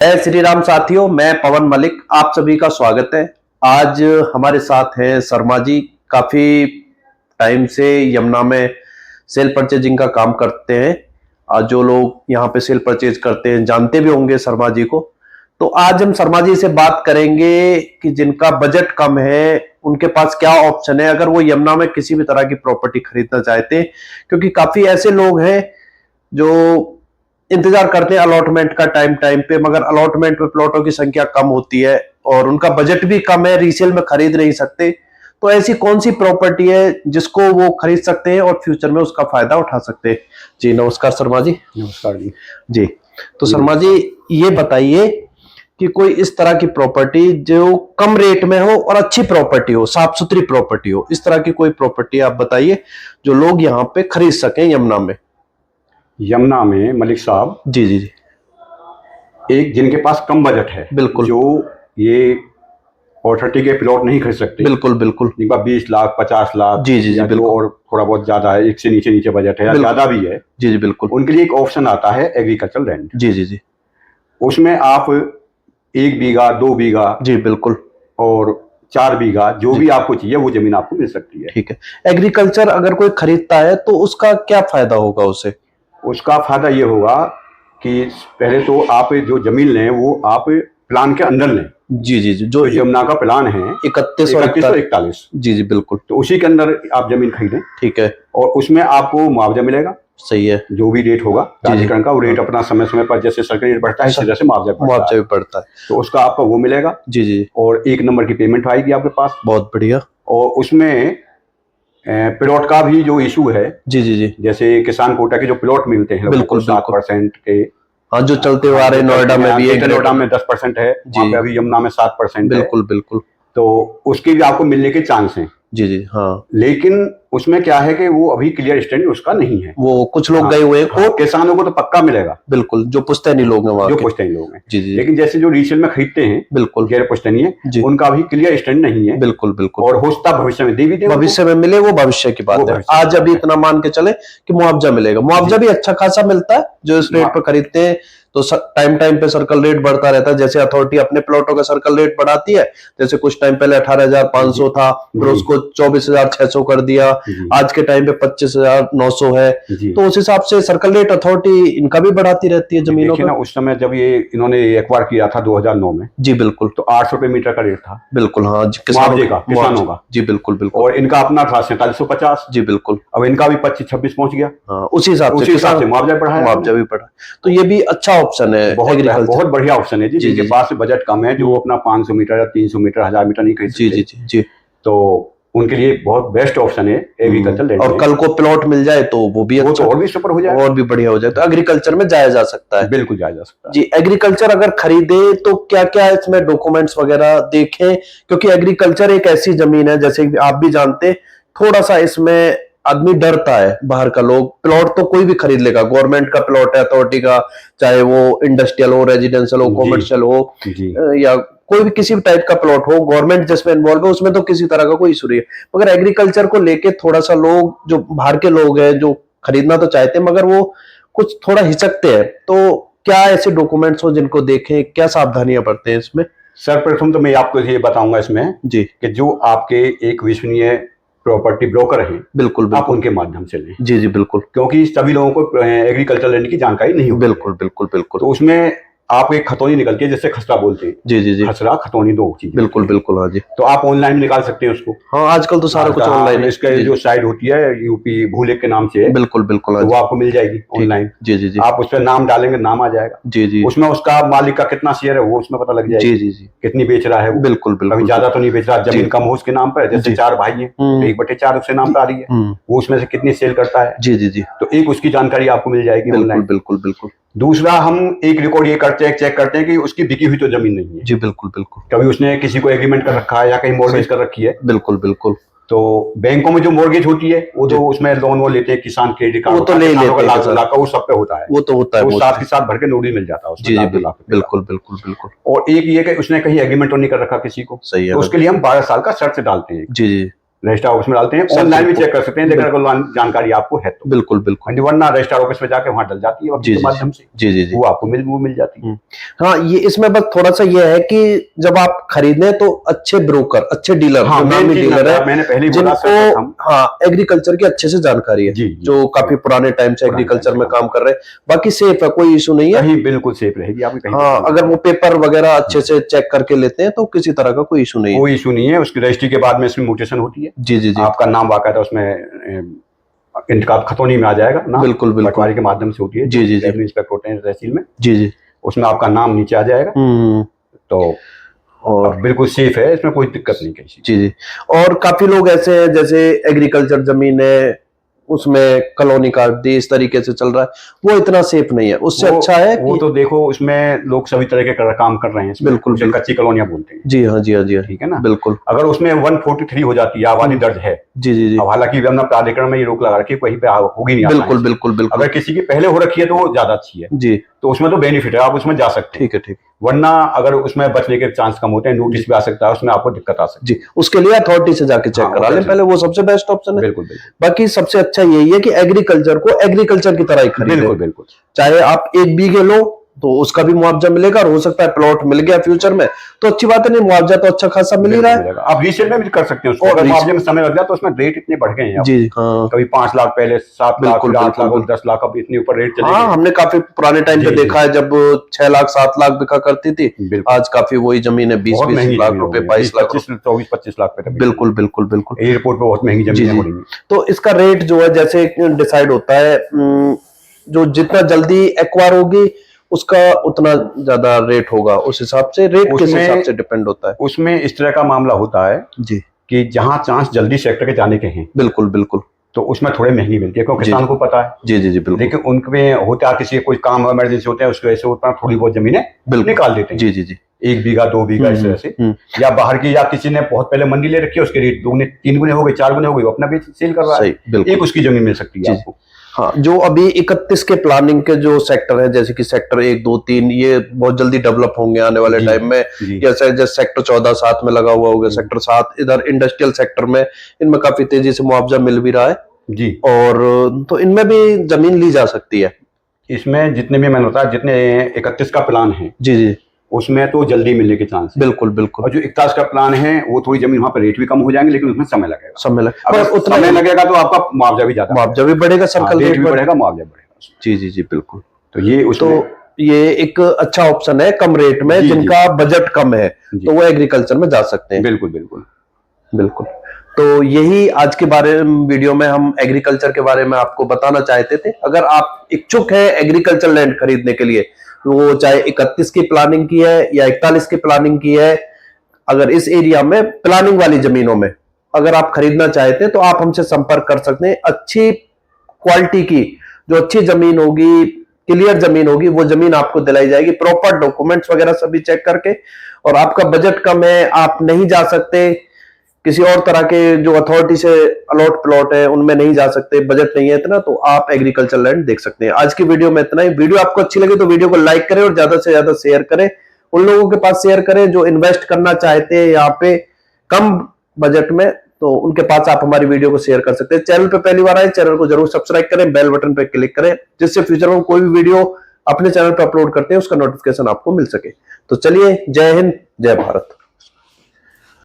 जय श्री राम साथियों, मैं पवन मलिक, आप सभी का स्वागत है। आज हमारे साथ हैं शर्मा जी। काफी टाइम से यमुना में सेल परचेजिंग का काम करते हैं। आज जो लोग यहाँ पे सेल परचेज करते हैं जानते भी होंगे शर्मा जी को। तो आज हम शर्मा जी से बात करेंगे कि जिनका बजट कम है उनके पास क्या ऑप्शन है अगर वो यमुना में किसी भी तरह की प्रॉपर्टी खरीदना चाहते हैं, क्योंकि काफी ऐसे लोग हैं जो इंतजार करते हैं अलॉटमेंट का टाइम टाइम पे, मगर अलॉटमेंट में प्लॉटों की संख्या कम होती है और उनका बजट भी कम है, रीसेल में खरीद नहीं सकते। तो ऐसी कौन सी प्रॉपर्टी है जिसको वो खरीद सकते हैं और फ्यूचर में उसका फायदा उठा सकते हैं? जी नमस्कार शर्मा जी। नमस्कार जी। जी तो शर्मा जी ये बताइए कि कोई इस तरह की प्रॉपर्टी जो कम रेट में हो और अच्छी प्रॉपर्टी हो, साफ सुथरी प्रॉपर्टी हो, इस तरह की कोई प्रॉपर्टी आप बताइए जो लोग यहाँ पे खरीद सकें यमुना में। यमुना में मलिक साहब, जी जी जी, एक जिनके पास कम बजट है, बिल्कुल, जो ये ऑथोरिटी के प्लॉट नहीं खरीद सकते, बिल्कुल बिल्कुल, जिनके पास 20 लाख 50 लाख जी जी जी, या जो और थोड़ा बहुत ज्यादा है, एक से नीचे नीचे बजट है या ज्यादा भी है, जी जी बिल्कुल, उनके लिए एक ऑप्शन आता है एग्रीकल्चर लैंड। जी जी जी, उसमें आप 1 बीघा 2 बीघा जी बिल्कुल, और 4 बीघा जो भी आपको चाहिए वो जमीन आपको मिल सकती है। ठीक है। एग्रीकल्चर अगर कोई खरीदता है तो उसका क्या फायदा होगा उसे? उसका फायदा ये होगा कि पहले तो आप जो जमीन लें वो आप प्लान के अंदर लें। जी जी जी, जो यमुना का प्लान है 3141, जी जी बिल्कुल, तो उसी के अंदर आप जमीन खरीदें, ठीक है, और उसमें आपको मुआवजा मिलेगा। सही है, जो भी रेट होगा प्राधिकरण का, वो रेट अपना समय समय पर जैसे सरकारी रेट बढ़ता है इसी तरह से मुआवजा भी पड़ता है, तो उसका आपका वो मिलेगा। जी जी, और 1 नंबर की पेमेंट आएगी आपके पास। बहुत बढ़िया। और उसमें प्लॉट का भी जो इशू है, जी जी जी, जैसे किसान कोटा के जो प्लॉट मिलते हैं बिल्कुल 7% के, हाँ जो चलते हुए आ रहे, नोएडा में भी एक, नोएडा में 10% है, वहाँ पे अभी यमुना में 7% है, बिल्कुल बिल्कुल, तो उसके भी आपको मिलने के चांस हैं। जी जी हाँ, लेकिन उसमें क्या है कि वो अभी क्लियर स्टैंड उसका नहीं है। वो कुछ लोग गए हुए हैं, किसानों को तो पक्का मिलेगा, बिल्कुल, जो पुश्तैनी लोग हैं वहाँ जो के, पुश्तैनी लोग हैं। जी जी, लेकिन जैसे जो रीसेल में खरीदते हैं, बिल्कुल गैर पुश्तैनी है, उनका अभी क्लियर स्टैंड नहीं है, बिल्कुल बिल्कुल, और हो सकता भविष्य में दे भी दे, भविष्य में मिले, वो भविष्य की बात है। आज अभी इतना मान के चले कि मुआवजा मिलेगा, मुआवजा भी अच्छा खासा मिलता है जो इस रेट पर खरीदते हैं। तो टाइम टाइम पे सर्कल रेट बढ़ता रहता है, जैसे अथॉरिटी अपने प्लॉटों का सर्कल रेट बढ़ाती है, जैसे कुछ टाइम पहले 18,500 था, फिर उसको 24,600 कर दिया, आज के टाइम पे 25,900 है। तो उस हिसाब से सर्कल रेट अथॉरिटी इनका भी बढ़ाती रहती है जमीनों का। उस समय जब ये इन्होंने एक्वायर किया था 2009 में, जी बिल्कुल, तो 800 रुपए मीटर का रेट था, बिल्कुल हाँ, किसानों का, जी बिल्कुल बिल्कुल, और इनका अपना था 4750, जी बिल्कुल, अब इनका भी 25-26 पहुंच गया। हाँ, उसी हिसाब से मुआवजा भी बढ़ा, तो ये भी अच्छा ऑप्शन है, बहुत बढ़िया ऑप्शन है जी। जिनके पास बजट कम है, जो अपना 500 मीटर या 300 मीटर 1000 मीटर नहीं खरीद सकते, जी जी जी, तो उनके लिए बहुत बेस्ट ऑप्शन है एग्रीकल्चर लैंड। और कल को प्लॉट मिल जाए तो वो भी अच्छा, और भी सुपर हो जाए, और भी बढ़िया हो जाए, तो एग्रीकल्चर में जाया जा सकता है, बिल्कुल जाया जा सकता है जी। एग्रीकल्चर अगर खरीदे तो क्या क्या इसमें डॉक्यूमेंट्स वगैरह देखें, क्योंकि एग्रीकल्चर एक ऐसी जमीन है, जैसे आप भी जानते, थोड़ा सा इसमें आदमी डरता है, बाहर का लोग। प्लॉट तो कोई भी खरीद लेगा, गवर्नमेंट का प्लॉट है, अथॉरिटी का, चाहे वो इंडस्ट्रियल हो, रेजिडेंशियल हो, कॉमर्शियल हो, या कोई भी किसी भी टाइप का प्लॉट हो, गवर्नमेंट जिसमें इन्वॉल्व है उसमें तो किसी तरह का कोई इशू नहीं है। मगर एग्रीकल्चर को लेके थोड़ा सा लोग, जो बाहर के लोग हैं, जो खरीदना तो चाहते हैं मगर वो कुछ थोड़ा हिचकते हैं, तो क्या ऐसे डॉक्यूमेंट्स हो जिनको देखें, क्या सावधानियां बरतें इसमें? सर्वप्रथम तो मैं आपको ये बताऊंगा इसमें जी, कि जो आपके एक विश्वसनीय प्रॉपर्टी ब्रोकर हैं, बिल्कुल आप उनके माध्यम से लें, जी जी बिल्कुल, क्योंकि सभी लोगों को एग्रीकल्चर लैंड की जानकारी नहीं होती, बिल्कुल बिल्कुल बिल्कुल। तो उसमें आप एक खतौनी निकलती है, जैसे खसरा बोलते हैं, जी जी जी, खसरा खतौनी 2 चीज, बिल्कुल बिल्कुल, हाँ जी। तो आप ऑनलाइन निकाल सकते हैं उसको, हाँ आजकल तो सारा कुछ ऑनलाइन है। इसके जो साइट होती है यूपी भूलेख के नाम से, बिल्कुल बिल्कुल, तो वो आपको मिल जाएगी ऑनलाइन, जी जी जी। आप उस पर नाम डालेंगे, नाम आ जाएगा, जी जी। उसमें उसका मालिक का कितना शेयर है वो उसमें पता लग जाएगा, जी जी जी, कितनी बेच रहा है वो, बिल्कुल बिल्कुल, अभी ज्यादा तो नहीं बेच रहा, जमीन कम हो उसके नाम पर, जैसे 4 भाई है, 1/4 उसके नाम पर आ रही है, वो उसमें से कितनी सेल करता है, जी जी जी, तो एक उसकी जानकारी आपको मिल जाएगी ऑनलाइन, बिल्कुल बिल्कुल। दूसरा, हम एक रिकॉर्ड ये करते हैं, चेक करते हैं कि उसकी बिकी हुई तो जमीन नहीं है, जी बिल्कुल बिल्कुल, कभी उसने किसी को एग्रीमेंट कर रखा है या कहीं मॉर्गेज कर रखी है, बिल्कुल बिल्कुल। तो बैंकों में जो मॉर्गेज होती है वो तो उसमें लोन वो लेते हैं, किसान क्रेडिट कार्ड, वो तो ले लेते हैं, लाख वो सब पे होता है, वो तो होता है, वो साथ के साथ भर के नोटिस मिल जाता है उसमें, बिल्कुल बिल्कुल बिल्कुल। और एक ये कि उसने कहीं एग्रीमेंट तो नहीं कर रखा किसी को, सही है, तो उसके लिए हम 12 साल का शर्त डालते हैं, जी जी, रजिस्ट्रार ऑफिस में डालते हैं, ऑनलाइन भी चेक कर सकते हैं लेकिन अगर जानकारी आपको है तो। बिल्कुल बिल्कुल, वरना रजिस्ट्रार ऑफिस में जाके वहां डल जाती है के माध्यम से। जी जी जी, वो आपको मिल जाती है। हाँ, ये इसमें बस थोड़ा सा ये है कि जब आप खरीदने तो अच्छे ब्रोकर, अच्छे डीलर, हाँ, नामी डीलर है, मैंने पहले जिनको हाँ एग्रीकल्चर की अच्छे से जानकारी है, जो काफी पुराने टाइम से एग्रीकल्चर में काम कर रहे हैं। बाकी सेफ है, कोई इशू नहीं है, कहीं बिल्कुल सेफ रहेगी आपकी कहीं। हाँ, अगर वो पेपर वगैरह अच्छे से चेक करके लेते हैं तो किसी तरह का कोई इशू नहीं है। कोई इशू नहीं है। उसकी रजिस्ट्री के बाद में इसमें म्यूटेशन होती है। जी जी जी, आपका नाम बाकायदा उसमें इनका खतौनी में आ जाएगा ना, बिल्कुल बिल्कुल, पटवारी के माध्यम से होती है। जी जी जी, इंस्पेक्टर होते हैं तहसील में, जी जी, उसमें आपका नाम नीचे आ जाएगा। तो और बिल्कुल सेफ है, इसमें कोई दिक्कत नहीं किसी। जी जी, और काफी लोग ऐसे हैं जैसे एग्रीकल्चर जमीन है उसमें कॉलोनी काट दी, इस तरीके से चल रहा है, वो इतना सेफ नहीं है। उससे अच्छा है वो तो देखो उसमें लोग सभी तरह के काम कर रहे हैं। बिल्कुल, कच्ची कॉलोनियां बोलते हैं। जी हाँ, जी हाँ, जी हाँ, ठीक है ना, बिल्कुल। अगर उसमें 143 हो जाती है, आबादी दर्ज है, जी जी जी, अब हालांकि हमने प्राधिकरण में ये रोक लगा रखी है, कहीं पे होगी नहीं। बिल्कुल बिल्कुल बिल्कुल, अगर किसी की पहले हो रखी है तो वो ज्यादा अच्छी है जी, तो उसमें तो बेनिफिट है, आप उसमें जा सकते हैं। ठीक है, ठीक। वरना अगर उसमें बचने के चांस कम होते हैं, नोटिस भी आ सकता है, उसमें आपको दिक्कत आ सकती है। जी, उसके लिए अथॉरिटी से जाके चेक करा लें पहले, वो सबसे बेस्ट ऑप्शन है। बिल्कुल बिल्कुल, बाकी सबसे अच्छा यही है कि एग्रीकल्चर को एग्रीकल्चर की तरह ही खरीदें। बिल्कुल बिल्कुल, चाहे आप 1 बीघे लो तो उसका भी मुआवजा मिलेगा, और हो सकता है प्लॉट मिल गया फ्यूचर में तो अच्छी बात है, नहीं मुआवजा तो अच्छा खासा मिल ही रहा है। आप रीसेल में भी कर सकते हैं उसको, अगर मुआवजे में समय लग जाए तो उसमें रेट इतने बढ़ गए हैं। जी हाँ, कभी 5 लाख पहले 7 लाख, 8 लाख और 10 लाख, अब इतने ऊपर रेट चले। हाँ, हमने काफी पुराने टाइम पे देखा है जब 6 लाख 7 लाख बिका करती थी, आज काफी वही जमीन है 20-20 लाख रुपए, 22 लाख, 24-25 लाख पे। बिल्कुल बिल्कुल बिल्कुल, एयरपोर्ट पे बहुत महंगी जमीन हो रही है। तो इसका रेट जो है जैसे डिसाइड होता है, जो जितना जल्दी एक्वायर होगी उसका उतना ज्यादा रेट होगा, उस हिसाब से रेट किस हिसाब से डिपेंड होता है। उसमें इस तरह का मामला होता है जी कि जहां चांस जल्दी सेक्टर के जाने के हैं, बिल्कुल बिल्कुल, तो उसमें थोड़े महंगी मिलती है क्योंकि किसान को पता है। जी जी जी, बिल्कुल। लेकिन उनमें होता है किसी कोई काम इमरजेंसी होते हैं, उसकी वजह से उतना थोड़ी बहुत जमीनें निकाल देते हैं। जी जी जी, 1 बीघा 2 बीघा इस तरह से, या बाहर की, या किसी ने बहुत पहले मंडी ले रखी है, उसके रेट 2 3 गुने हो गए, 4 गुने हो गए, अपना भी सेल कर रहा है, एक उसकी जमीन मिल सकती है आपको। हाँ, जो अभी 31 के प्लानिंग के जो सेक्टर है, जैसे कि सेक्टर 1 2 3, ये बहुत जल्दी डेवलप होंगे आने वाले टाइम में। जैसे सेक्टर 14 7 में लगा हुआ होगा, सेक्टर 7 इधर इंडस्ट्रियल सेक्टर में, इनमें काफी तेजी से मुआवजा मिल भी रहा है जी, और तो इनमें भी जमीन ली जा सकती है। इसमें जितने भी मैंने बताया, जितने 31 का प्लान है, जी जी, उसमें तो जल्दी मिलने के चांस है। बिल्कुल बिल्कुल, और जो 41 का प्लान है वो थोड़ी जमीन वहां पर रेट भी कम हो जाएंगे, लेकिन उसमें समय लगेगा। अगर उतना समय लगेगा तो आपका मुआवजा भी ज्यादा, मुआवजा भी बढ़ेगा, सर्कल रेट भी बढ़ेगा, मुआवजा बढ़ेगा। जी जी जी, बिल्कुल। तो ये उसमें ये एक अच्छा ऑप्शन है कम रेट में, जिनका बजट कम है तो वो एग्रीकल्चर में जा सकते हैं। बिल्कुल बिल्कुल बिल्कुल। तो यही आज के वीडियो में हम एग्रीकल्चर के बारे में आपको बताना चाहते थे। अगर आप इच्छुक है एग्रीकल्चर लैंड खरीदने के लिए, वो चाहे 31 की प्लानिंग की है या 41 की प्लानिंग की है, अगर इस एरिया में प्लानिंग वाली जमीनों में अगर आप खरीदना चाहते हैं तो आप हमसे संपर्क कर सकते हैं। अच्छी क्वालिटी की जो अच्छी जमीन होगी, क्लियर जमीन होगी, वो जमीन आपको दिलाई जाएगी, प्रॉपर डॉक्यूमेंट्स वगैरह सभी चेक करके। और आपका बजट कम है, आप नहीं जा सकते, किसी और तरह के जो अथॉरिटी से अलॉट प्लॉट है उनमें नहीं जा सकते, बजट नहीं है इतना, तो आप एग्रीकल्चर लैंड देख सकते हैं। आज की वीडियो में इतना ही। वीडियो आपको अच्छी लगे तो वीडियो को लाइक करें और ज्यादा से ज्यादा शेयर करें, उन लोगों के पास शेयर करें जो इन्वेस्ट करना चाहते हैं यहाँ पे कम बजट में, तो उनके पास आप हमारी वीडियो को शेयर कर सकते हैं। चैनल पे पहली बार आए, चैनल को जरूर सब्सक्राइब करें, बेल बटन पे क्लिक करें, जिससे फ्यूचर में कोई भी वीडियो अपने चैनल पर अपलोड करते हैं उसका नोटिफिकेशन आपको मिल सके। तो चलिए, जय हिंद, जय भारत।